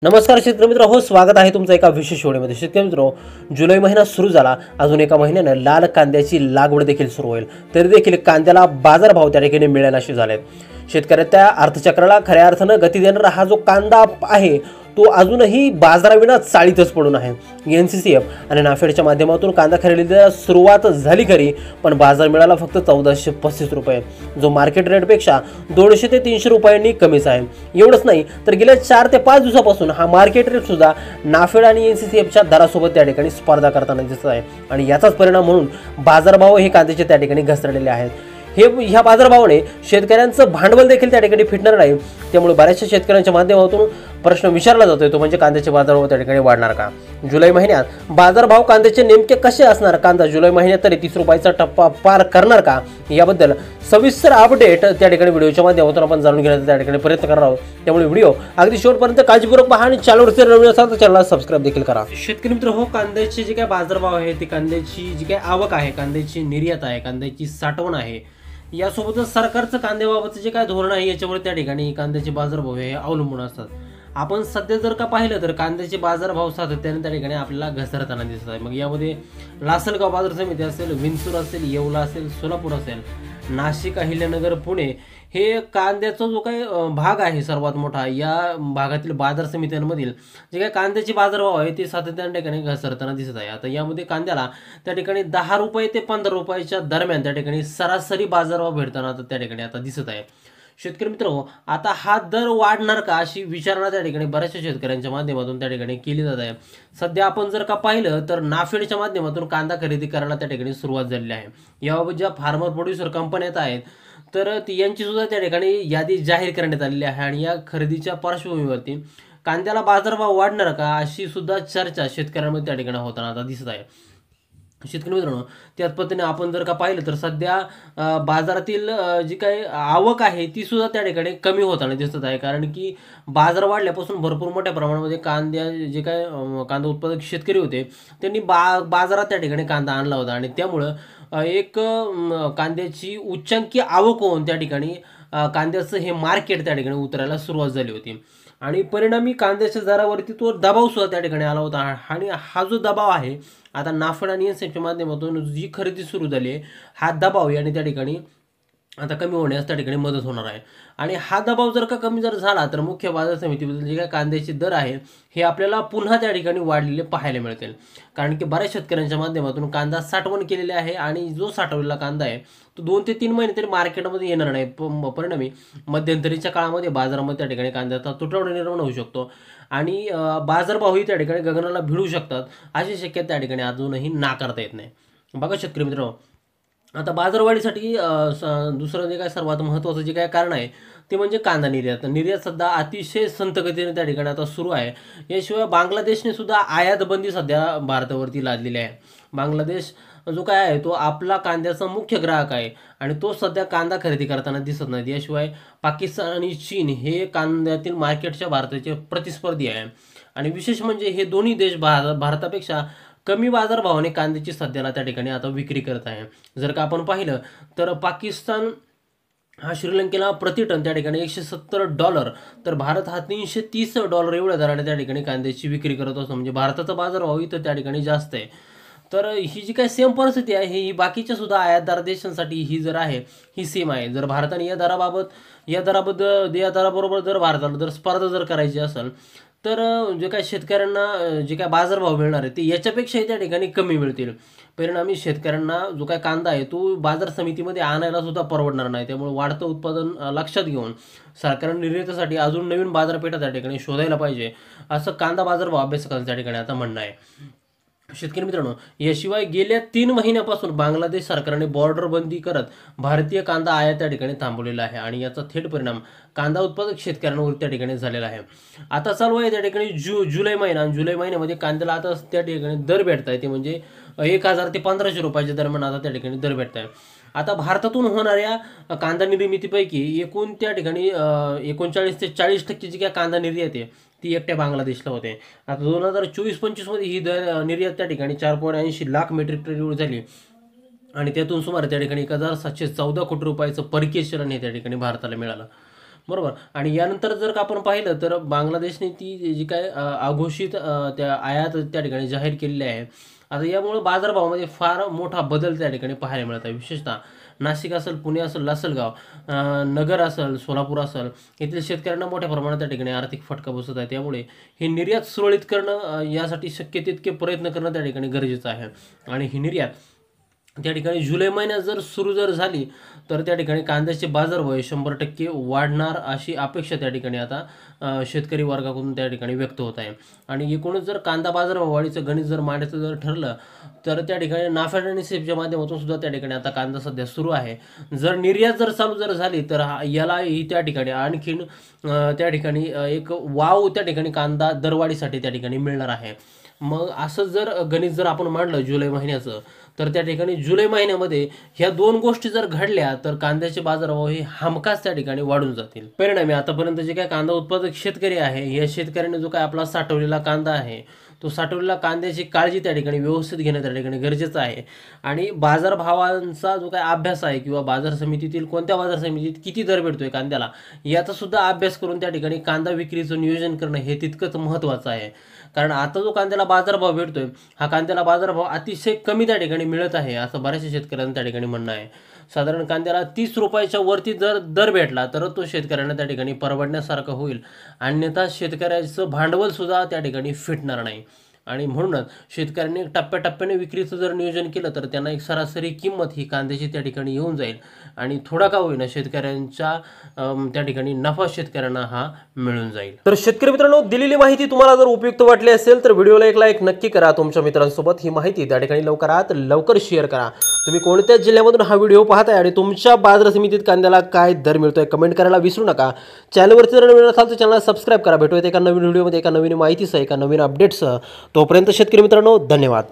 नमस्कार शेतकरी मित्र हो, स्वागत आहे तुमचं एका विशेष व्हिडिओमध्ये. शेतकरी मित्र, जुलै महिना सुरू झाला, अजून एका महिन्यानं लाल कांद्याची लागवड देखील सुरू होईल. तरी देखील कांद्याला बाजारभाव त्या ठिकाणी मिळेनासे झालेत. शेतकऱ्याच्या अर्थचक्राला खऱ्या अर्थानं गती देणारा हा जो कांदा आहे तो अजूनही बाजाराविना चाळीतच पडून आहे. NCCF आणि नाफेडच्या माध्यमातून कांदा खरेदीला सुरुवात झाली खरी, पण बाजार मिळाला फक्त 1435 रुपये, जो मार्केट रेटपेक्षा 200 ते 300 रुपयांनी कमीच आहे. एवढंच नाही तर गेल्या 4 ते 5 दिवसापासून हा मार्केट रेट सुद्धा नाफेड आणि NCCFच्या दरासोबत त्या ठिकाणी स्पर्धा करताना दिसत आहे. आणि याचाच परिणाम म्हणून बाजारभाव हे कांद्याचे त्या ठिकाणी घसरलेले आहेत. ह्या बाजारभावाने शेतकऱ्यांचं भांडवल देखील त्या ठिकाणी फिटणार नाही. त्यामुळे बऱ्याचशा शेतकऱ्यांच्या माध्यमातून प्रश्न विचारला जातोय, तो म्हणजे कांद्याचे बाजारभाव त्या ठिकाणी वाढणार का? जुलै महिन्यात बाजारभाव कांद्याचे नेमके कसे असणार? कांदा जुलै महिन्यात तरी 30 रुपयाचा टप्पा पार करणार का? याबद्दल सविस्तर अपडेट त्या ठिकाणी व्हिडिओच्या माध्यमातून आपण जाणून घेण्याचा त्या ठिकाणी प्रयत्न करणार आहोत. त्यामुळे व्हिडिओ अगदी शेवटपर्यंत काळजीपूर्वक पहा आणि चॅनलवरती नवीन असाल तर चॅनलला सबस्क्राईब देखील करा. शेतकरी मित्र हो, कांद्याचे जे काही बाजारभाव आहे, ते कांद्याची जी काही आवक आहे, कांद्याची निर्यात आहे, कांद्याची साठवण आहे, यासोबतच सरकारचं कांद्याबाबतचं जे काय धोरण आहे याच्यावर त्या ठिकाणी कांद्याचे बाजारभाव हे अवलंबून असतात. आपण सध्या जर का पाहिलं तर कांद्याचे बाजारभाव सातत्याने त्या ठिकाणी आपल्याला घसरताना दिसत आहे. मग यामध्ये लासलगाव बाजार समिती असेल, विंचूर असेल, येवला असेल, सोलापूर असेल, नाशिक, अहिल्यानगर, पुणे हे कांद्याचा जो काही भाग आहे सर्वात मोठा, या भागातील बाजार समित्यांमधील जे काही कांद्याचे बाजारभाव आहे ते सातत्याने त्या ठिकाणी घसरताना दिसत आहे. आता यामध्ये कांद्याला त्या ठिकाणी 10 रुपये ते 15 रुपयाच्या दरम्यान त्या ठिकाणी सरासरी बाजारभाव भेटताना त्या ठिकाणी आता दिसत आहे. शेतकरी मित्र हो, आता हा दर वाढणार का अशी विचारणा त्या ठिकाणी बऱ्याचशा शेतकऱ्यांच्या माध्यमातून त्या ठिकाणी केली जात आहे. सध्या आपण जर का पाहिलं तर नाफेडच्या माध्यमातून कांदा खरेदी करायला त्या ठिकाणी सुरुवात झालेली आहे. याबाबत ज्या फार्मर प्रोड्युसर कंपन्या आहेत तर यांची सुद्धा त्या ठिकाणी यादी जाहीर करण्यात आलेली आहे. आणि या खरेदीच्या पार्श्वभूमीवरती कांद्याला बाजारभाव वाढणार का अशी सुद्धा चर्चा शेतकऱ्यांमध्ये त्या ठिकाणी होताना आता दिसत आहे. शेतकरी मित्रांनो, त्याच पद्धतीने आपण जर का पाहिलं तर सध्या बाजारातील जी काही आवक आहे ती सुद्धा त्या ठिकाणी कमी होताना दिसत आहे. कारण की बाजार वाढल्यापासून भरपूर मोठ्या प्रमाणामध्ये जे काय कांदा उत्पादक शेतकरी होते त्यांनी बाजारात त्या ठिकाणी कांदा आणला होता. आणि त्यामुळं एक कांद्याची उच्चांकी आवक होऊन त्या ठिकाणी कांद्याचं हे मार्केट त्या ठिकाणी उतरायला सुरुवात झाली होती. आणि परिणामी कांद्याच्या दरावरती तो दबाव सुद्धा त्या ठिकाणी आला होता. आणि हा जो दबाव आहे आता नाफेड आणि NCCFच्या माध्यमातून जी खरेदी सुरू झाली आहे, हा दबाव याने त्या ठिकाणी आता कमी होण्यास त्या ठिकाणी मदत होणार आहे. आणि हा दबाव जर का कमी झाला तर मुख्य बाजार समितीबद्दल जे काही कांद्याचे दर आहे हे आपल्याला पुन्हा त्या ठिकाणी वाढलेले पाहायला मिळतील. कारण की बऱ्याच शेतकऱ्यांच्या माध्यमातून कांदा साठवण केलेले आहे आणि जो साठवलेला कांदा आहे तो 2 ते 3 महिने तरी मार्केटमध्ये येणार नाही. परिणामी मध्यंतरीच्या काळामध्ये बाजारामध्ये त्या ठिकाणी कांद्याचा तुटवडा निर्माण होऊ शकतो आणि बाजारभावही त्या ठिकाणी गगनाला भिडू शकतात अशी शक्यता त्या ठिकाणी अजूनही नाकारता येत नाही. बघा शेतकरी मित्र, आता बाजारवाढीसाठी दुसरं जे काय सर्वात महत्त्वाचं जे काय कारण आहे ते म्हणजे कांदा निर्यात सध्या अतिशय संथ गतीने त्या ठिकाणी आता सुरू आहे. याशिवाय बांगलादेशने सुद्धा आयात बंदी सध्या भारतावरती लादलेली आहे. बांगलादेश जो काय आहे तो आपला कांद्याचा मुख्य ग्राहक आहे आणि तो सध्या कांदा खरेदी करताना दिसत नाही. याशिवाय पाकिस्तान आणि चीन हे कांद्यातील मार्केटच्या भारताचे प्रतिस्पर्धी आहे. आणि विशेष म्हणजे हे दोन्ही देश भारतापेक्षा कमी बाजारभावाने कांद्याची सध्याला त्या ठिकाणी आता विक्री करत आहे. जर का आपण पाहिलं तर पाकिस्तान हा श्रीलंकेला प्रति टन त्या ठिकाणी $170, तर भारत हा $330 एवढ्या दराने त्या ठिकाणी कांद्याची विक्री करत असतो. म्हणजे भारताचा बाजारभाव इथं त्या ठिकाणी जास्त आहे. तर ही जी काही सेम परिस्थिती आहे ही बाकीच्या सुद्धा आयातदार देशांसाठी ही जर आहे ही सेम आहे. जर भारताने या दराबरोबर जर भारताला जर स्पर्धा जर करायची असेल तर जे काय शेतकऱ्यांना जे काय बाजारभाव मिळणार आहे ते याच्यापेक्षाही त्या ठिकाणी कमी मिळतील. परिणामी शेतकऱ्यांना जो काय कांदा आहे तो बाजार समितीमध्ये आणायला सुद्धा परवडणार नाही. त्यामुळे वाढतं उत्पादन लक्षात घेऊन सरकारने निर्यातीसाठी अजून नवीन बाजारपेठा त्या ठिकाणी शोधायला पाहिजे असं कांदा बाजारभाव अभ्यासकांचं त्या ठिकाणी आता म्हणणं आहे. शेतकरी मित्रांनो, याशिवाय गेल्या 3 महिन्यापासून बांगलादेश सरकारने बॉर्डर बंदी करत भारतीय कांदा आयात त्या ठिकाणी थांबवलेला आहे. आणि याचा थेट परिणाम कांदा उत्पादक शेतकऱ्यांवर त्या ठिकाणी झालेला आहे. आता चालू आहे त्या ठिकाणी जुलै महिन्यामध्ये कांद्याला आता त्या ठिकाणी दर भेटत आहे ते म्हणजे 1000 ते 1500 रुपयाच्या दरम्यान आता त्या ठिकाणी दर भेटत आहे. आता भारतातून होणाऱ्या कांदा निर्मितीपैकी एकूण त्या ठिकाणी 39 ते 40% जी काय कांदा निर्यात आहे ती एकट्या बांगलादेशला होते. आता 2024-25 मध्ये ही निर्यात त्या ठिकाणी 4.80 लाख मेट्रिक टन एवढी झाली आणि त्यातून सुमारे त्या ठिकाणी 1714 कोटी रुपयाचं परकीय चलन हे त्या ठिकाणी भारताला मिळालं. बरोबर. आणि यानंतर जर का आपण पाहिलं तर बांगलादेशने ती जी काय अघोषित त्या आयात त्या ठिकाणी जाहीर केलेली आहे. आता यामुळे बाजारभावामध्ये फार मोठा बदल त्या ठिकाणी पाहायला मिळत आहे. विशेषतः नाशिक असेल, पुणे असेल, लासलगाव, नगर असेल, सोलापूर असेल, येथील शेतकऱ्यांना मोठ्या प्रमाणात त्या ठिकाणी आर्थिक फटका बसत आहे. त्यामुळे ही निर्यात सुरळीत करणं यासाठी शक्य तितके प्रयत्न करणं त्या ठिकाणी गरजेचं आहे. आणि ही निर्यात त्या ठिकाणी जुलै महिन्यात जर सुरू झाली तर त्या ठिकाणी कांद्याचे बाजारभाव 100% वाढणार अशी अपेक्षा त्या ठिकाणी आता शेतकरी वर्गाकडून त्या ठिकाणी व्यक्त होत आहे. आणि एकूणच जर कांदा बाजारभाव वाढीचं गणित जर मांडायचं जर ठरलं तर त्या ठिकाणी नाफेड आणि सेफच्या माध्यमातून सुद्धा त्या ठिकाणी आता कांदा सध्या सुरू आहे. जर निर्यात जर चालू झाली तर यालाही त्या ठिकाणी आणखीन त्या ठिकाणी एक वाव त्या ठिकाणी कांदा दरवाढीसाठी त्या ठिकाणी मिळणार आहे. मग असं जर गणित जर आपण मांडलं जुलै महिन्याचं तर त्या ठिकाणी जुलै महिन्यामध्ये ह्या दोन गोष्टी जर घडल्या तर कांद्याचे बाजारभाव हे हमखास त्या ठिकाणी वाढून जातील. परिणामी आतापर्यंत जे काय कांदा उत्पादक शेतकरी आहे या शेतकऱ्याने जो काय आपला साठवलेला कांदा आहे तो साठवलेला कांद्याची काळजी त्या ठिकाणी व्यवस्थित घेणं त्या ठिकाणी गरजेचं आहे. आणि बाजारभावांचा जो काय अभ्यास आहे किंवा बाजार समितीतील कोणत्या बाजार समितीत किती दर भेटतोय कांद्याला याचा सुद्धा अभ्यास करून त्या ठिकाणी कांदा विक्रीचं नियोजन करणं हे तितकंच महत्त्वाचं आहे. कारण आता जो कांद्याला बाजारभाव भेटतोय हा कांद्याला बाजारभाव अतिशय कमी त्या ठिकाणी मिळत आहे असं बऱ्याचशा शेतकऱ्यांना त्या ठिकाणी म्हणणं आहे. साधारण कांद्याला 30 रुपयाच्या वरती जर दर भेटला तर तो शेतकऱ्यांना त्या ठिकाणी परवडण्यासारखं होईल. अन्यथा शेतकऱ्याचं भांडवल सुद्धा त्या ठिकाणी फिटणार नाही. आणि म्हणूनच शेतकऱ्यांनी टप्प्याटप्प्याने विक्रीचं जर नियोजन केलं तर त्यांना एक सरासरी किंमत ही कांद्याची त्या ठिकाणी येऊन जाईल. आणि थोडा का होईना शेतकऱ्यांच्या त्या ठिकाणी नफा शेतकऱ्यांना हा मिळून जाईल. तर शेतकरी मित्रांनो, दिलेली माहिती तुम्हाला जर उपयुक्त वाटली असेल तर व्हिडिओला एक लाईक नक्की करा. तुमच्या मित्रांसोबत ही माहिती त्या ठिकाणी लवकरात लवकर शेअर करा. तुम्ही कोणत्या जिल्ह्यामधून हा व्हिडिओ पाहताय आणि तुमच्या बाजार समितीत कांद्याला काय दर मिळतोय कमेंट करायला विसरू नका. चॅनलवरती जर नवीन असाल तर चॅनलला सबस्क्राईब करा. भेटूया एका नवीन व्हिडिओमध्ये एका नवीन माहितीसह एका नवीन अपडेट्ससह. तोपर्यंत शेतकरी मित्रांनो, धन्यवाद.